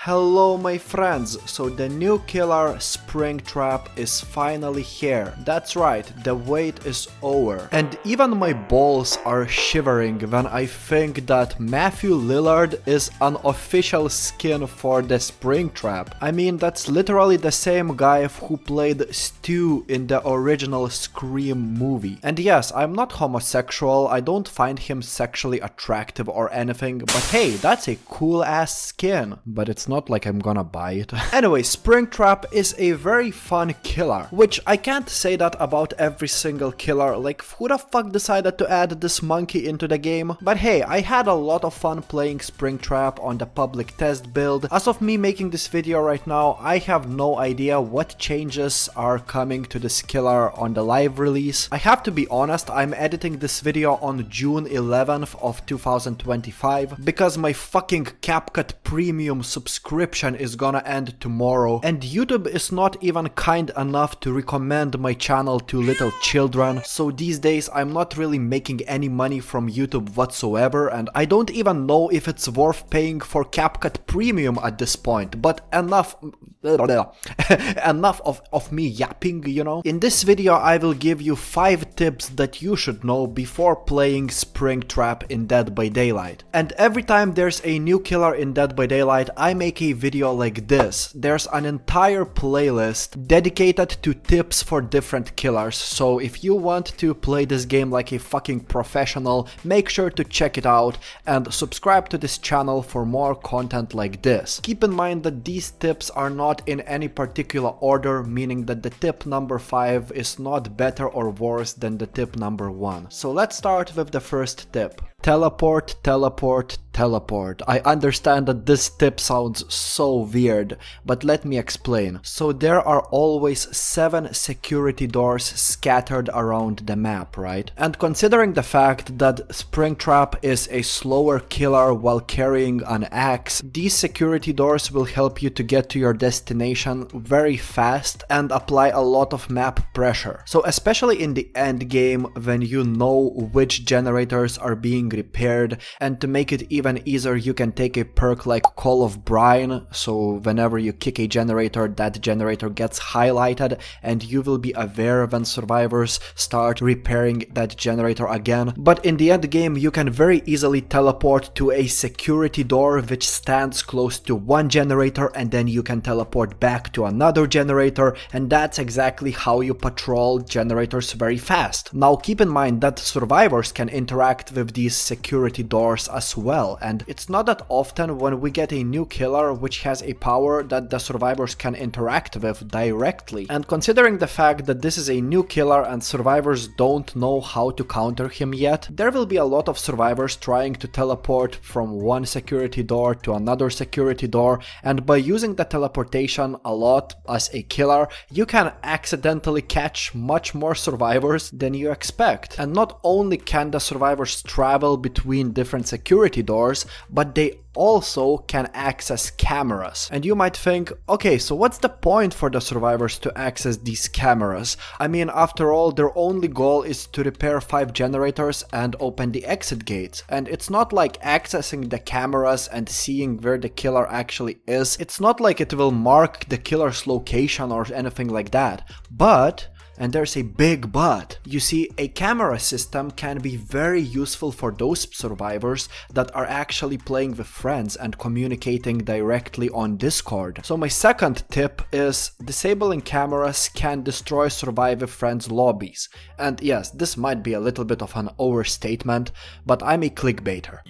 Hello my friends, so the new killer Springtrap is finally here. That's right, the wait is over. And even my balls are shivering when I think that Matthew Lillard is an official skin for the Springtrap. I mean, that's literally the same guy who played Stu in the original Scream movie. And yes, I'm not homosexual, I don't find him sexually attractive or anything, but hey, that's a cool ass skin. But it's not like I'm gonna buy it. Anyway, Springtrap is a very fun killer, which I can't say that about every single killer. Like, who the fuck decided to add this monkey into the game? But hey, I had a lot of fun playing Springtrap on the public test build. As of me making this video right now, I have no idea what changes are coming to this killer on the live release. I have to be honest, I'm editing this video on June 11th of 2025 because my fucking CapCut Premium subscription is gonna end tomorrow, and YouTube is not even kind enough to recommend my channel to little children, so these days I'm not really making any money from YouTube whatsoever, and I don't even know if it's worth paying for CapCut Premium at this point, but enough of me yapping, you know. In this video I will give you 5 tips that you should know before playing Springtrap in Dead by Daylight. And every time there's a new killer in Dead by Daylight, I make a video like this. There's an entire playlist dedicated to tips for different killers, so if you want to play this game like a fucking professional, make sure to check it out and subscribe to this channel for more content like this. Keep in mind that these tips are not in any particular order, meaning that the tip number 5 is not better or worse than the tip number 1. So let's start with the first tip. Teleport, teleport, teleport. I understand that this tip sounds so weird, but let me explain. So there are always 7 security doors scattered around the map, right? And considering the fact that Springtrap is a slower killer while carrying an axe, these security doors will help you to get to your destination very fast and apply a lot of map pressure. So especially in the end game, when you know which generators are being repaired, and to make it even easier, you can take a perk like Call of Brine, so whenever you kick a generator, that generator gets highlighted and you will be aware when survivors start repairing that generator again. But in the end game you can very easily teleport to a security door which stands close to one generator, and then you can teleport back to another generator, and that's exactly how you patrol generators very fast. Now keep in mind that survivors can interact with these security doors as well, and it's not that often when we get a new killer which has a power that the survivors can interact with directly. And considering the fact that this is a new killer and survivors don't know how to counter him yet, there will be a lot of survivors trying to teleport from one security door to another security door, and by using the teleportation a lot as a killer, you can accidentally catch much more survivors than you expect. And not only can the survivors travel between different security doors, but they also can access cameras. And you might think, okay, so what's the point for the survivors to access these cameras? I mean, after all, their only goal is to repair 5 generators and open the exit gates. And it's not like accessing the cameras and seeing where the killer actually is. It's not like it will mark the killer's location or anything like that. But, and there's a big but, you see, a camera system can be very useful for those survivors that are actually playing with friends and communicating directly on Discord. So my second tip is disabling cameras can destroy Survive with Friends lobbies. And yes, this might be a little bit of an overstatement, but I'm a clickbaiter.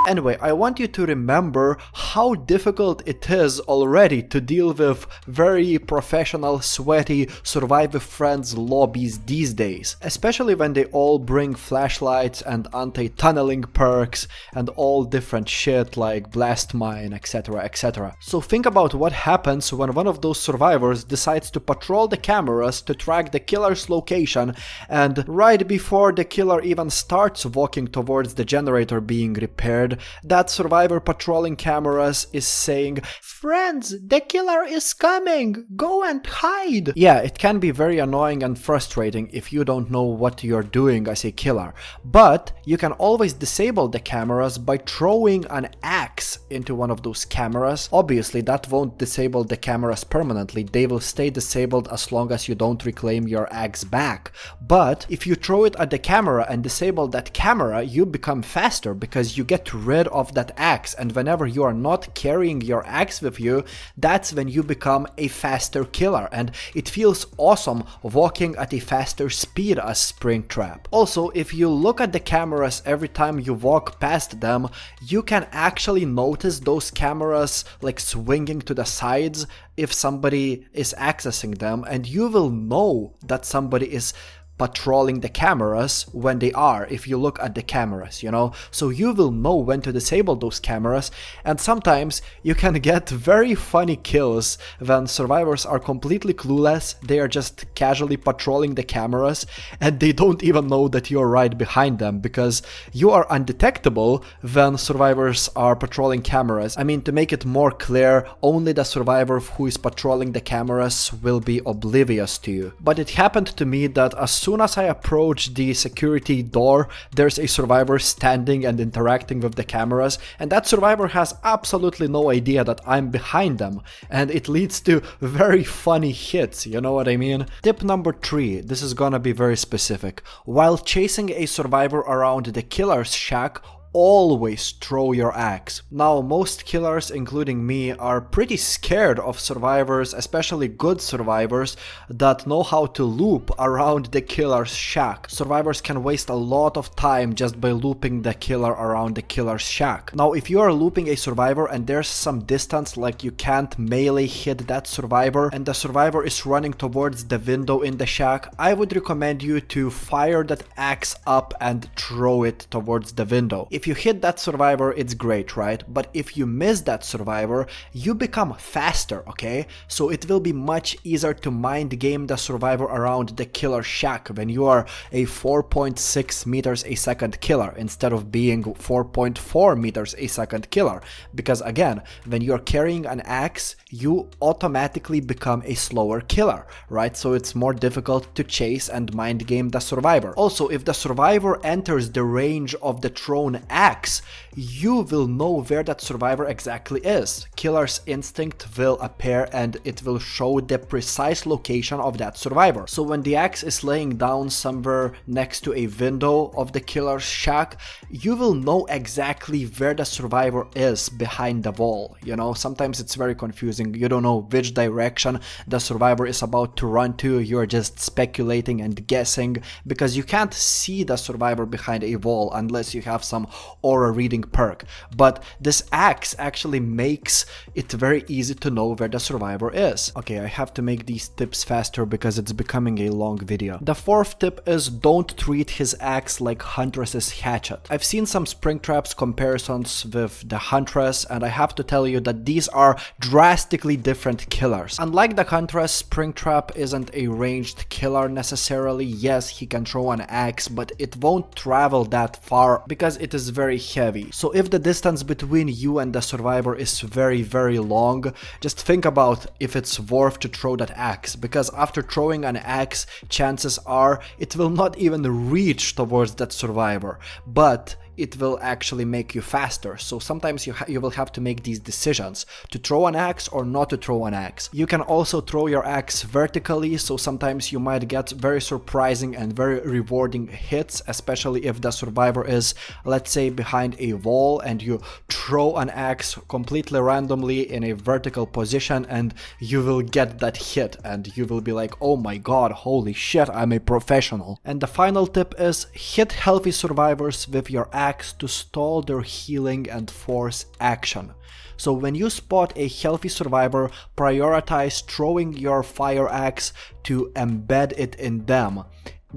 Anyway, I want you to remember how difficult it is already to deal with very professional, sweaty Survive with Friends lobbies these days, especially when they all bring flashlights and anti-tunneling perks and all different shit like blast mine, etc, etc. So think about what happens when one of those survivors decides to patrol the cameras to track the killer's location, and right before the killer even starts walking towards the generator being repaired, that survivor patrolling cameras cameras is saying, "Friends, the killer is coming! Go and hide!" Yeah, it can be very annoying and frustrating if you don't know what you're doing as a killer, but you can always disable the cameras by throwing an axe into one of those cameras. Obviously, that won't disable the cameras permanently, they will stay disabled as long as you don't reclaim your axe back. But if you throw it at the camera and disable that camera, you become faster because you get rid of that axe, and whenever you are not carrying your axe with you, that's when you become a faster killer, and it feels awesome walking at a faster speed as Springtrap. Also, if you look at the cameras every time you walk past them, you can actually notice those cameras like swinging to the sides if somebody is accessing them, and you will know that somebody is patrolling the cameras when they are, if you look at the cameras, you know, so you will know when to disable those cameras. And sometimes you can get very funny kills when survivors are completely clueless, they are just casually patrolling the cameras and they don't even know that you're right behind them, because you are undetectable when survivors are patrolling cameras. I mean, to make it more clear, only the survivor who is patrolling the cameras will be oblivious to you. But it happened to me that as soon as I approach the security door, there's a survivor standing and interacting with the cameras, and that survivor has absolutely no idea that I'm behind them, and it leads to very funny hits, you know what I mean? Tip number 3, this is gonna be very specific. While chasing a survivor around the killer's shack, always throw your axe. Now, most killers, including me, are pretty scared of survivors, especially good survivors, that know how to loop around the killer's shack. Survivors can waste a lot of time just by looping the killer around the killer's shack. Now, if you are looping a survivor and there's some distance, like you can't melee hit that survivor, and the survivor is running towards the window in the shack, I would recommend you to fire that axe up and throw it towards the window. If you hit that survivor, it's great, right? But if you miss that survivor, you become faster, okay? So it will be much easier to mind game the survivor around the killer shack when you are a 4.6 meters a second killer instead of being 4.4 meters a second killer. Because again, when you're carrying an axe, you automatically become a slower killer, right? So it's more difficult to chase and mind game the survivor. Also, if the survivor enters the range of the thrown axe, you will know where that survivor exactly is. Killer's instinct will appear and it will show the precise location of that survivor. So when the axe is laying down somewhere next to a window of the killer's shack, you will know exactly where the survivor is behind the wall. You know, sometimes it's very confusing. You don't know which direction the survivor is about to run to. You're just speculating and guessing because you can't see the survivor behind a wall unless you have some aura reading perk. But this axe actually makes it very easy to know where the survivor is. Okay, I have to make these tips faster because it's becoming a long video. The fourth tip is don't treat his axe like Huntress's hatchet. I've seen some Springtrap's comparisons with the Huntress, and I have to tell you that these are drastically different killers. Unlike the Huntress, Springtrap isn't a ranged killer necessarily. Yes, he can throw an axe, but it won't travel that far because it is very heavy. So if the distance between you and the survivor is very long, just think about if it's worth to throw that axe, because after throwing an axe, chances are it will not even reach towards that survivor, but it will actually make you faster. So sometimes you will have to make these decisions to throw an axe or not to throw an axe. You can also throw your axe vertically, so sometimes you might get very surprising and very rewarding hits, especially if the survivor is, let's say, behind a wall and you throw an axe completely randomly in a vertical position and you will get that hit and you will be like, oh my god, holy shit, I'm a professional. And the final tip is hit healthy survivors with your axe to stall their healing and force action. So when you spot a healthy survivor, prioritize throwing your fire axe to embed it in them.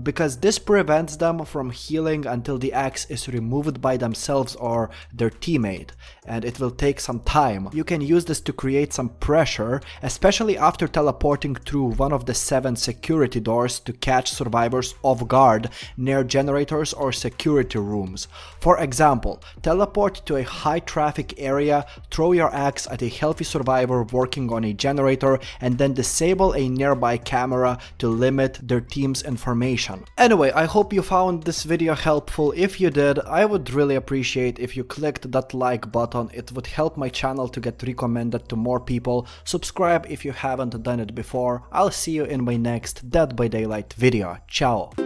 because this prevents them from healing until the axe is removed by themselves or their teammate, and it will take some time. You can use this to create some pressure, especially after teleporting through one of the 7 security doors to catch survivors off guard near generators or security rooms. For example, teleport to a high traffic area, throw your axe at a healthy survivor working on a generator, and then disable a nearby camera to limit their team's information. Anyway, I hope you found this video helpful. If you did, I would really appreciate if you clicked that like button. It would help my channel to get recommended to more people. Subscribe if you haven't done it before. I'll see you in my next Dead by Daylight video. Ciao!